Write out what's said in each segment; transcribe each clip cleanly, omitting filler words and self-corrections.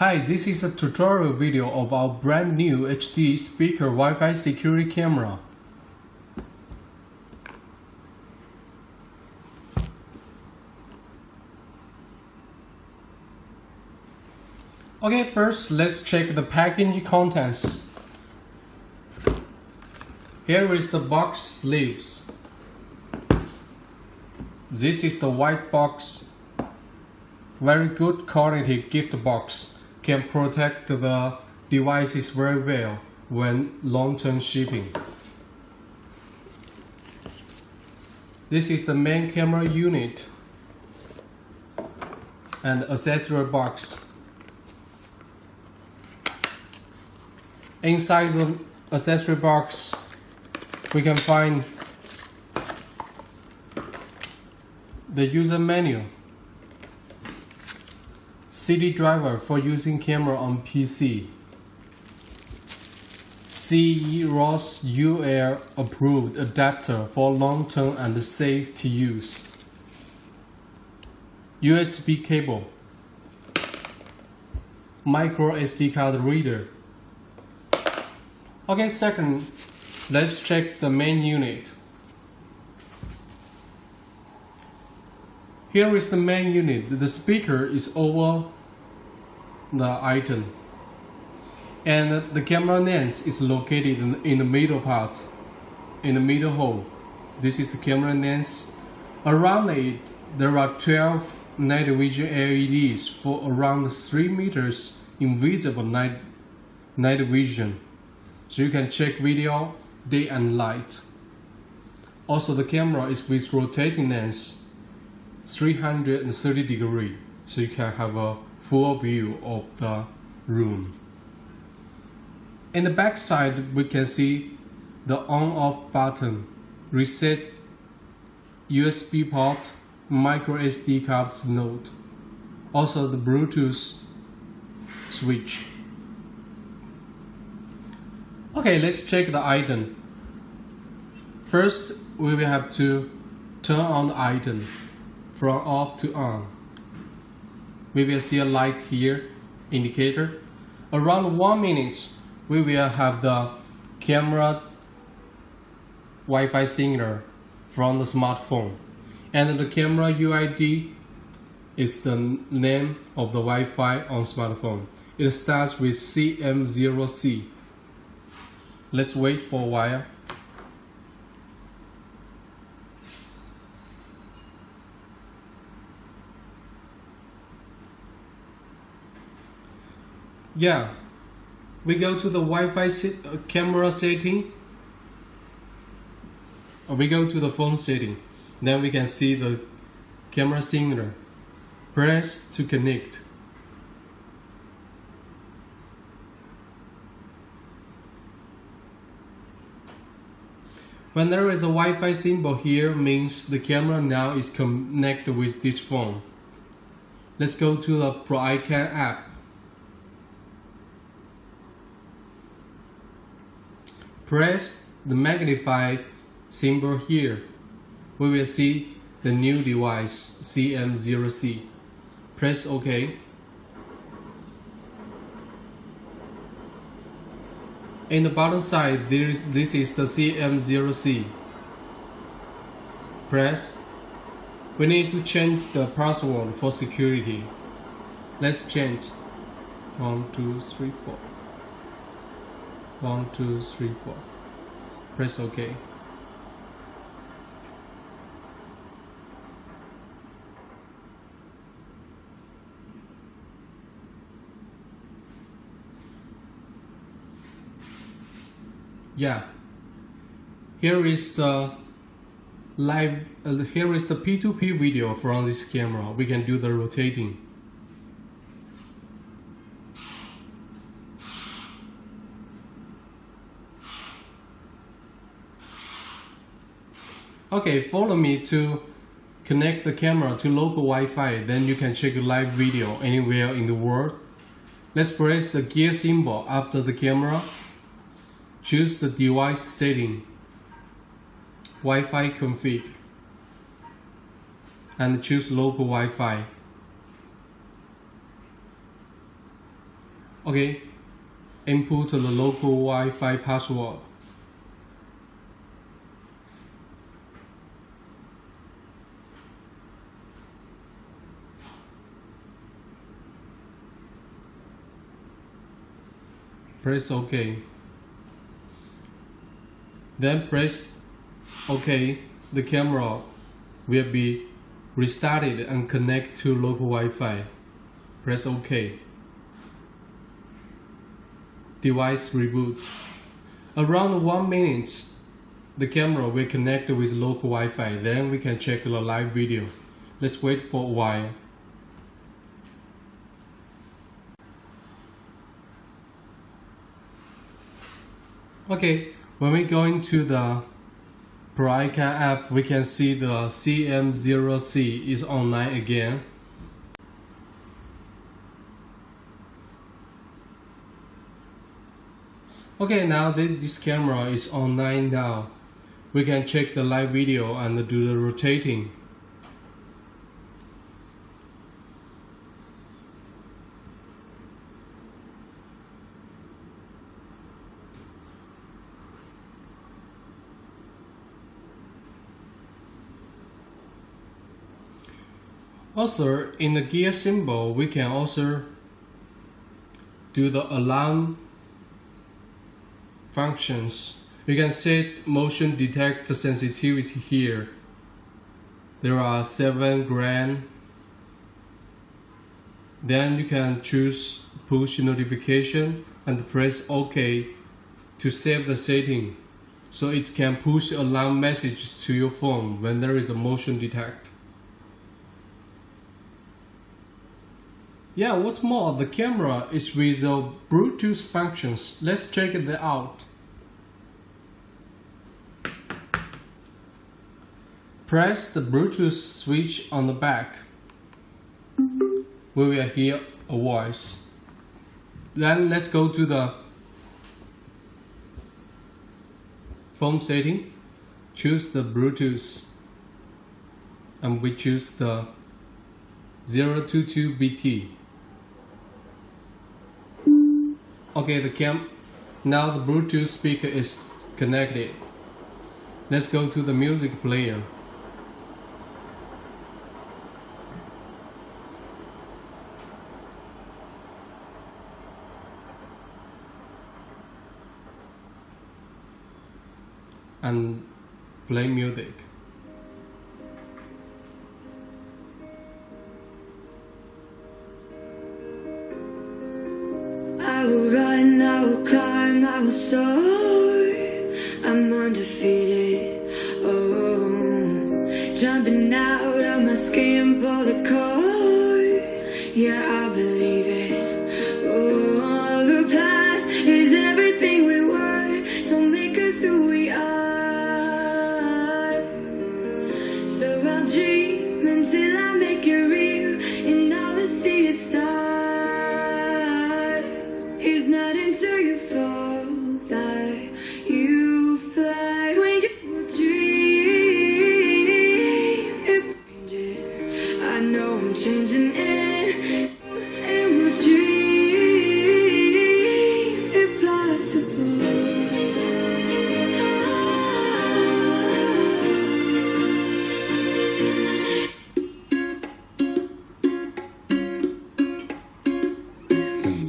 Hi, this is a tutorial video of our brand new HD speaker Wi-Fi security camera. Okay, first let's check the packaging contents. Here is the box sleeves. This is the white box. Very good quality gift box. Can protect the devices very well when long-term shipping. This is the main camera unit and accessory box. Inside the accessory box, we can find the user manual, CD driver for using camera on PC, CE ROS UL approved adapter for long-term and safe to use, USB cable, micro SD card reader. Okay, second, let's check the main unit. Here is the main unit. The speaker is over the item, and the camera lens is located in the middle part, in the middle hole. This is the camera lens. Around it, there are 12 night vision LEDs for around 3 meters invisible night vision, so you can check video day and night. Also, the camera is with rotating lens 330 degrees, so you can have a full view of the room. In the back side, we can see the on-off button, reset USB port, micro SD card slot, also the Bluetooth switch. Okay, let's check the item. First, we will have to turn on the item from off to on. We will see a light here, indicator. Around 1 minute, we will have the camera Wi-Fi signal from the smartphone. And the camera UID is the name of the Wi-Fi on smartphone. It starts with CM0C. Let's wait for a while. Yeah, we go to the Wi-Fi camera setting. We go to the phone setting. Then we can see the camera signal. Press to connect. When there is a Wi-Fi symbol here, means the camera now is connected with this phone. Let's go to the ProICAN app. Press the magnified symbol here. We will see the new device CM0C. Press OK. In the bottom side, this is the CM0C. Press. We need to change the password for security. Let's change. 1, 2, 3, 4. 1, 2, 3, 4. Press OK. Yeah. Here is the P2P video from this camera. We can do the rotating. Okay, follow me to connect the camera to local Wi-Fi, then you can check live video anywhere in the world. Let's press the gear symbol after the camera. Choose the device setting, Wi-Fi config, and choose local Wi-Fi. Okay, input the local Wi-Fi password. Press OK. Then press OK. The camera will be restarted and connect to local Wi-Fi. Press OK. Device reboot. Around 1 minute, the camera will connect with local Wi-Fi. Then we can check the live video. Let's wait for a while. Okay, when we go into the ProICAN app, we can see the CM0C is online again. Okay, now that this camera is online now, we can check the live video and do the rotating. Also, in the gear symbol, we can also do the alarm functions. You can set motion detect sensitivity here. There are 7 grand. Then you can choose push notification and press OK to save the setting, so it can push alarm message to your phone when there is a motion detect. Yeah, what's more, the camera is with Bluetooth functions. Let's check it out. Press the Bluetooth switch on the back. We will hear a voice. Then let's go to the phone setting. Choose the Bluetooth. And we choose the 022BT. Okay, now the Bluetooth speaker is connected. Let's go to the music player. And play music. I will run, I will climb, I will soar. I'm undefeated. Oh, jumping out of my skin, pull the cord. Yeah, I believe it. Oh, the past is everything we were. Don't make us who we are. So I'll dream until I make it real, and all I see is stars. It's not until you fall that you fly. When you dream, I know I'm changing it, and we'll dream impossible.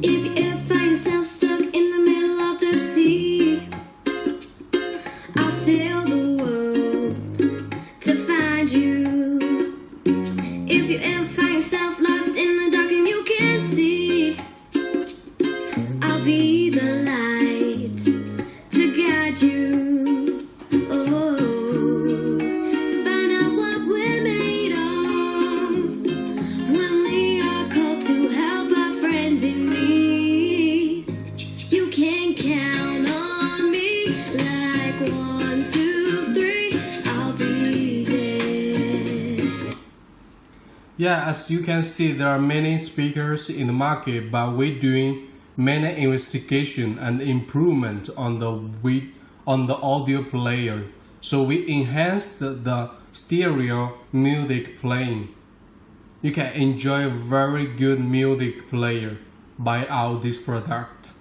If you ever find yourself stuck in the middle of the sea, I'll sail the world to find you. If you ever find yourself lost in the dark and you can't see, I'll be the light to guide you. Oh, find out what we're made of when we are called to help our friends in need. You can count on me like 1, 2, 3. I'll be there. Yeah, as you can see, there are many speakers in the market, but we're doing many investigation and improvement on the audio player. So we enhanced the stereo music playing. You can enjoy a very good music player buy out this product.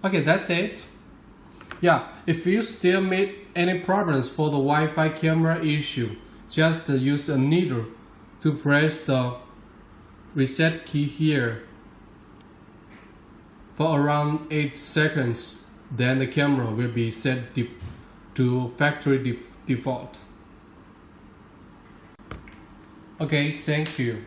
Okay, that's it. Yeah, if you still meet any problems for the Wi-Fi camera issue, just use a needle to press the reset key here for around 8 seconds. Then the camera will be set to factory default. Okay, thank you.